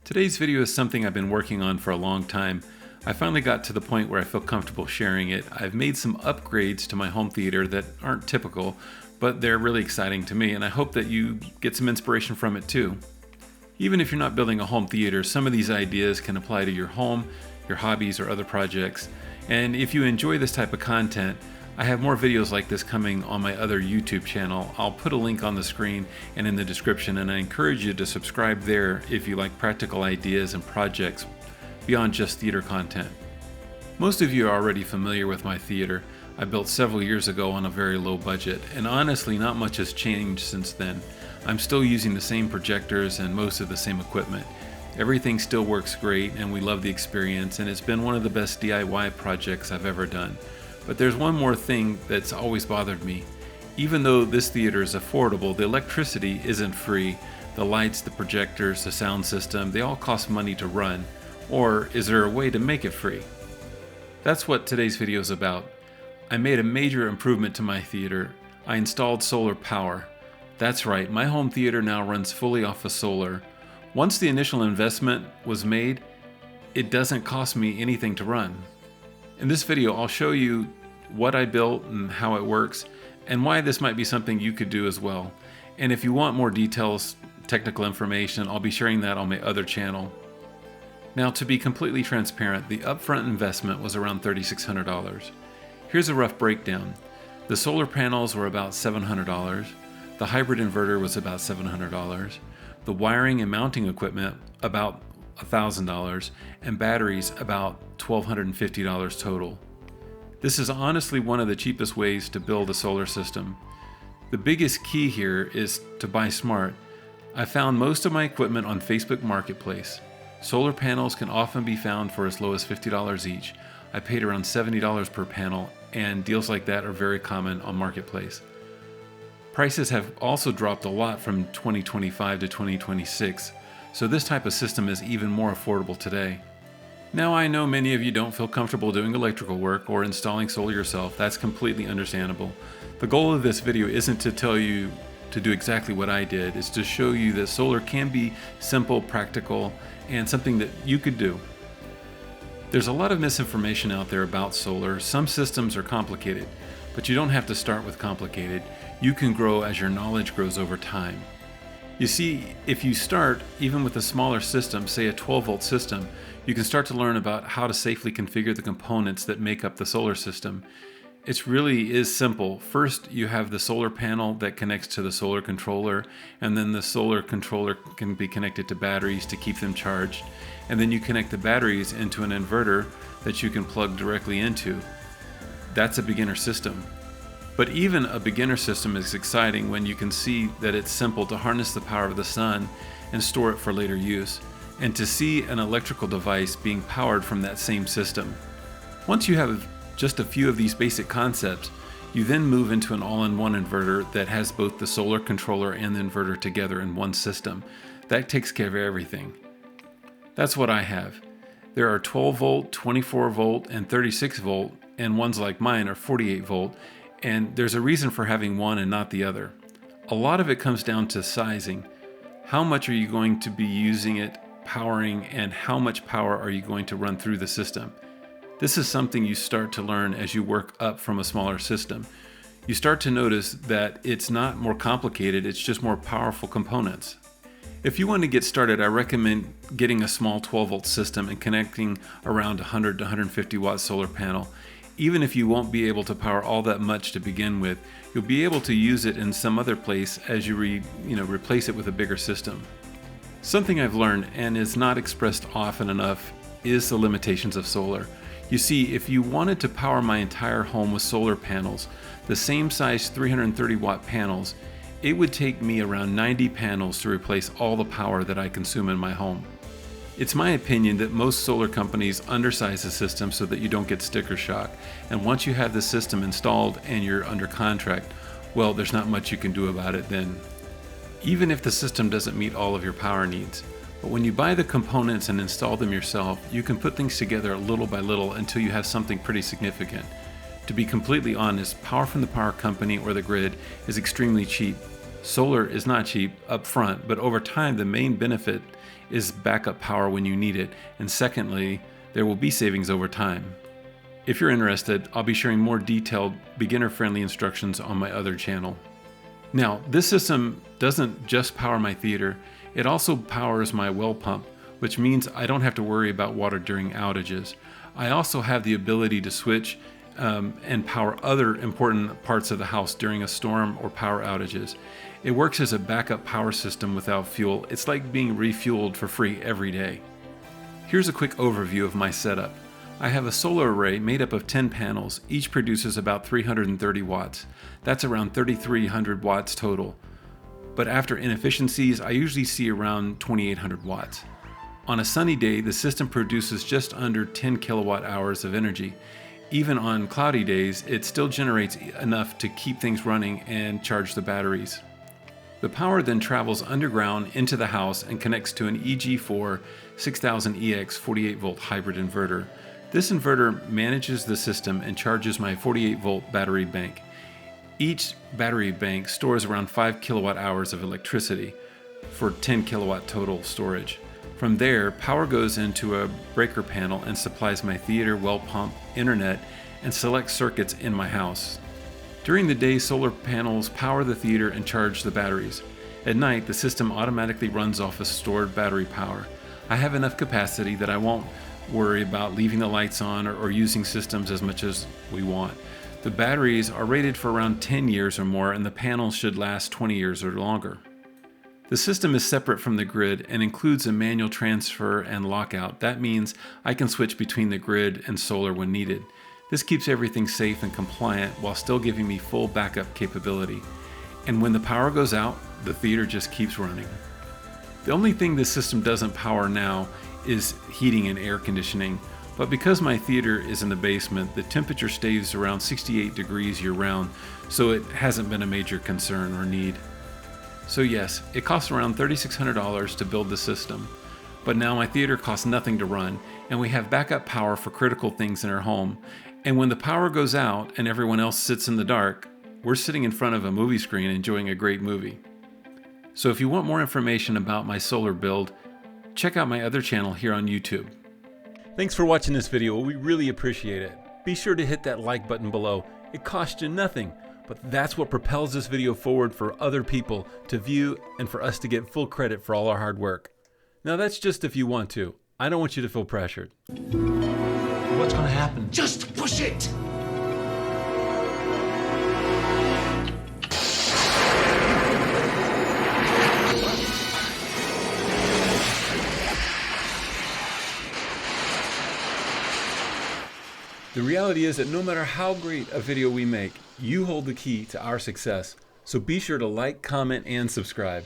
Today's video is something I've been working on for a long time. I finally got to the point where I feel comfortable sharing it. I've made some upgrades to my home theater that aren't typical, but they're really exciting to me, and I hope that you get some inspiration from it too. Even if you're not building a home theater, some of these ideas can apply to your home, your hobbies, or other projects. And if you enjoy this type of content, I have more videos like this coming on my other YouTube channel. I'll put a link on the screen and in the description, and I encourage you to subscribe there if you like practical ideas and projects beyond just theater content. Most of you are already familiar with my theater. I built several years ago on a very low budget, and honestly not much has changed since then. I'm still using the same projectors and most of the same equipment. Everything still works great, and we love the experience, and it's been one of the best DIY projects I've ever done. But there's one more thing that's always bothered me. Even though this theater is affordable, the electricity isn't free. The lights, the projectors, the sound system, they all cost money to run. Or is there a way to make it free? That's what today's video is about. I made a major improvement to my theater. I installed solar power. That's right, my home theater now runs fully off of solar. Once the initial investment was made, it doesn't cost me anything to run. In this video, I'll show you what I built and how it works, and why this might be something you could do as well. And if you want more details, technical information, I'll be sharing that on my other channel. Now, to be completely transparent, the upfront investment was around $3,600. Here's a rough breakdown. The solar panels were about $700. The hybrid inverter was about $700. The wiring and mounting equipment about $1,000, and batteries about $1,250 total. This is honestly one of the cheapest ways to build a solar system. The biggest key here is to buy smart. I found most of my equipment on Facebook Marketplace. Solar panels can often be found for as low as $50 each. I paid around $70 per panel, and deals like that are very common on Marketplace. Prices have also dropped a lot from 2025 to 2026. So this type of system is even more affordable today. Now, I know many of you don't feel comfortable doing electrical work or installing solar yourself. That's completely understandable. The goal of this video isn't to tell you to do exactly what I did. It's to show you that solar can be simple, practical, and something that you could do. There's a lot of misinformation out there about solar. Some systems are complicated, but you don't have to start with complicated. You can grow as your knowledge grows over time. You see, if you start even with a smaller system, say a 12-volt system, you can start to learn about how to safely configure the components that make up the solar system. It really is simple. First, you have the solar panel that connects to the solar controller, and then the solar controller can be connected to batteries to keep them charged. And then you connect the batteries into an inverter that you can plug directly into. That's a beginner system. But even a beginner system is exciting when you can see that it's simple to harness the power of the sun and store it for later use, and to see an electrical device being powered from that same system. Once you have just a few of these basic concepts, you then move into an all-in-one inverter that has both the solar controller and the inverter together in one system. That takes care of everything. That's what I have. There are 12 volt, 24 volt, and 36 volt, and ones like mine are 48 volt. And there's a reason for having one and not the other. A lot of it comes down to sizing. How much are you going to be using it, powering, and how much power are you going to run through the system? This is something you start to learn as you work up from a smaller system. You start to notice that it's not more complicated, it's just more powerful components. If you want to get started, I recommend getting a small 12-volt system and connecting around 100 to 150 watt solar panel. Even if you won't be able to power all that much to begin with, you'll be able to use it in some other place as you replace it with a bigger system. Something I've learned, and is not expressed often enough, is the limitations of solar. You see, if you wanted to power my entire home with solar panels, the same size 330 watt panels, it would take me around 90 panels to replace all the power that I consume in my home. It's my opinion that most solar companies undersize the system so that you don't get sticker shock. And once you have the system installed and you're under contract, well, there's not much you can do about it then. Even if the system doesn't meet all of your power needs. But when you buy the components and install them yourself, you can put things together little by little until you have something pretty significant. To be completely honest, power from the power company or the grid is extremely cheap. Solar is not cheap up front, but over time the main benefit is backup power when you need it, and secondly, there will be savings over time. If you're interested, I'll be sharing more detailed, beginner-friendly instructions on my other channel. Now, this system doesn't just power my theater, it also powers my well pump, which means I don't have to worry about water during outages. I also have the ability to switch and power other important parts of the house during a storm or power outages. It works as a backup power system without fuel. It's like being refueled for free every day. Here's a quick overview of my setup. I have a solar array made up of 10 panels. Each produces about 330 watts. That's around 3,300 watts total. But after inefficiencies, I usually see around 2,800 watts. On a sunny day, the system produces just under 10 kilowatt hours of energy. Even on cloudy days, it still generates enough to keep things running and charge the batteries. The power then travels underground into the house and connects to an EG4 6000EX 48 volt hybrid inverter. This inverter manages the system and charges my 48 volt battery bank. Each battery bank stores around 5 kilowatt hours of electricity for 10 kilowatt total storage. From there, power goes into a breaker panel and supplies my theater, well pump, internet, and select circuits in my house. During the day, solar panels power the theater and charge the batteries. At night, the system automatically runs off of stored battery power. I have enough capacity that I won't worry about leaving the lights on or using systems as much as we want. The batteries are rated for around 10 years or more, and the panels should last 20 years or longer. The system is separate from the grid and includes a manual transfer and lockout. That means I can switch between the grid and solar when needed. This keeps everything safe and compliant while still giving me full backup capability. And when the power goes out, the theater just keeps running. The only thing this system doesn't power now is heating and air conditioning, but because my theater is in the basement, the temperature stays around 68 degrees year-round, so it hasn't been a major concern or need. So yes, it costs around $3,600 to build the system, but now my theater costs nothing to run, and we have backup power for critical things in our home. And when the power goes out and everyone else sits in the dark, we're sitting in front of a movie screen enjoying a great movie. So if you want more information about my solar build, check out my other channel here on YouTube. Thanks for watching this video. We really appreciate it. Be sure to hit that like button below. It costs you nothing, but that's what propels this video forward for other people to view and for us to get full credit for all our hard work. Now that's just if you want to. I don't want you to feel pressured. What's gonna happen? Just push it! The reality is that no matter how great a video we make, you hold the key to our success. So be sure to like, comment, and subscribe.